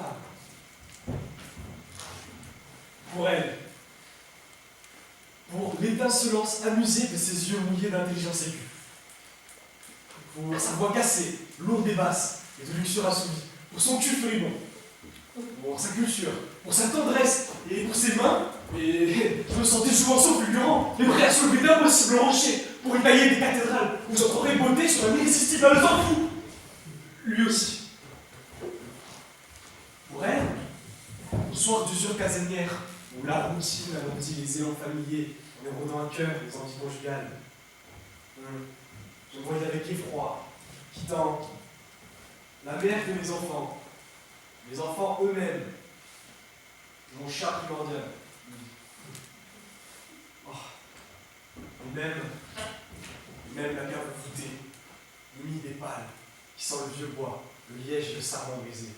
femme. Pour elle, pour l'étincelance amusée de ses yeux mouillés d'intelligence aiguë, pour sa voix cassée, lourde et basse, et de luxure assouvie, pour son cul furibond, pour sa culture, pour sa tendresse, et pour ses mains, et je me sentais jouanceau fulgurant, et prêt à soulever d'impossibles rochers pour étayer des cathédrales où j'entrerais beauté sur un irrésistible temps fou. Lui aussi. Pour elle, au soir d'usure casanière, où la routine alourdit les élans familiers en érodant un cœur et les envies conjugales, je me voyais avec effroi, quittant la mère de mes enfants eux-mêmes, mon chat primordial. Oh. Et même la cave voûtée, humide et pâle, qui sent le vieux bois, le liège et le sarment brisé.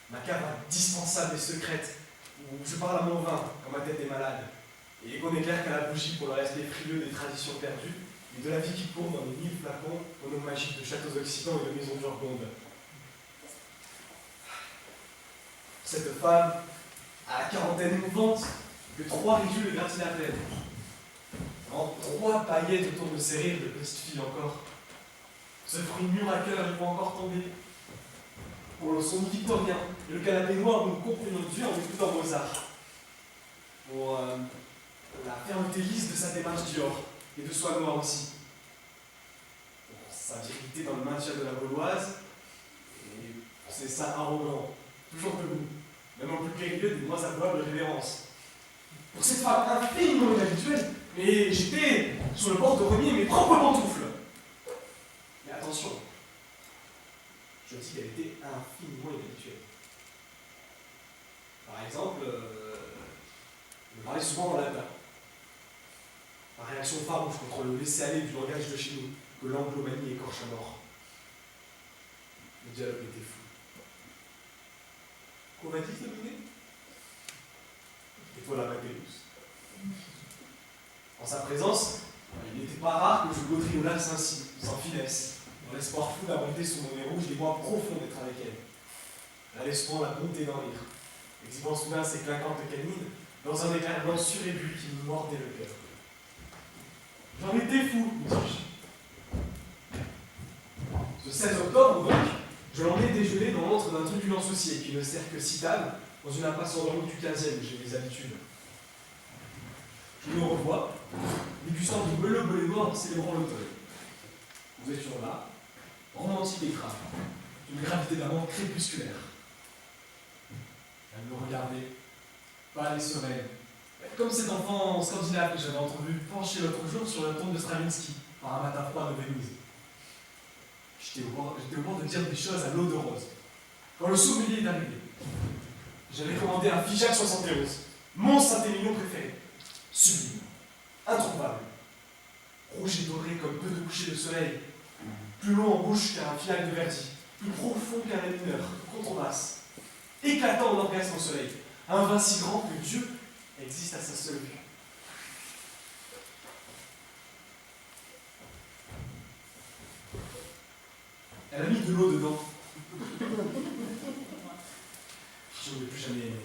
Ma cave indispensable et secrète, où je parle à mon vin quand ma tête est malade, et qu'on n'éclaire qu'à la bougie pour le respect frileux des traditions perdues, et de la vie qui court dans les 1000 flacons au nom magique de châteaux occitans et de maisons d'Urgonde. Cette femme, à la quarantaine mouvante, que 3 ridules le gratinent à peine. En 3 paillettes autour de ses rires de petite fille encore. Ce fruit mûr à cœur, il faut encore tomber. Pour le son victorien et le canapé noir où nous comprenons Dieu en écoutant Mozart. Pour la fermeté lisse de sa démarche Dior et de soie noire aussi. Pour sa vérité dans le maintien de la Gauloise et pour ses seins arrogants, toujours debout, même en plus périlleux des moins avouables révérences. Pour cette femme infiniment inhabituelle, mais j'étais sur le bord de renier mes propres pantoufles. Mais attention, je dis qu'elle était infiniment inhabituelle. Par exemple, je parlais souvent en latin. Par réaction farouche contre le laisser-aller du langage de chez nous, que l'anglomanie écorche à mort. Le dialogue était fou. Qu'on va dire, Dominique ? Et toi, la Matéus. En sa présence, il n'était pas rare que je gaudriolasse ainsi, sans finesse, dans l'espoir fou d'abriter sous mon nez rouge les mois profonds d'être avec elle. La laissant la bonté d'en rire, exhibant soudain ses clinquantes canines dans un éclair blanc suraigu qui me mordait le cœur. J'en étais fou, me dis-je. Ce 16 octobre, donc, je l'emmenai déjeuner dans l'antre d'un truculent soucier qui ne sert que citane dans une impasse endormie du 15e où j'ai des habitudes. Je me revois, dégustant du bleu bolé noir en célébrant l'automne. Nous étions là, romantique et grave, d'une gravité d'amant crépusculaire. Elle me regardait, pâle et sereine, comme cet enfant scandinave que j'avais entendu pencher l'autre jour sur la tombe de Stravinsky par un matin froid de Venise. J'étais au bord de dire des choses à l'eau de rose, quand le sommelier est arrivé. J'avais commandé un Figeac 71, mon Saint-Émilion préféré. Sublime, introuvable, rouge et doré comme peu de couchers de soleil, plus long en bouche qu'un filac de Verdi, plus profond qu'un la mineur, contrebasse, éclatant en orgasme au soleil, un vin si grand que Dieu existe à sa seule vue. Elle a mis de l'eau dedans. Je ne l'ai plus jamais aimé.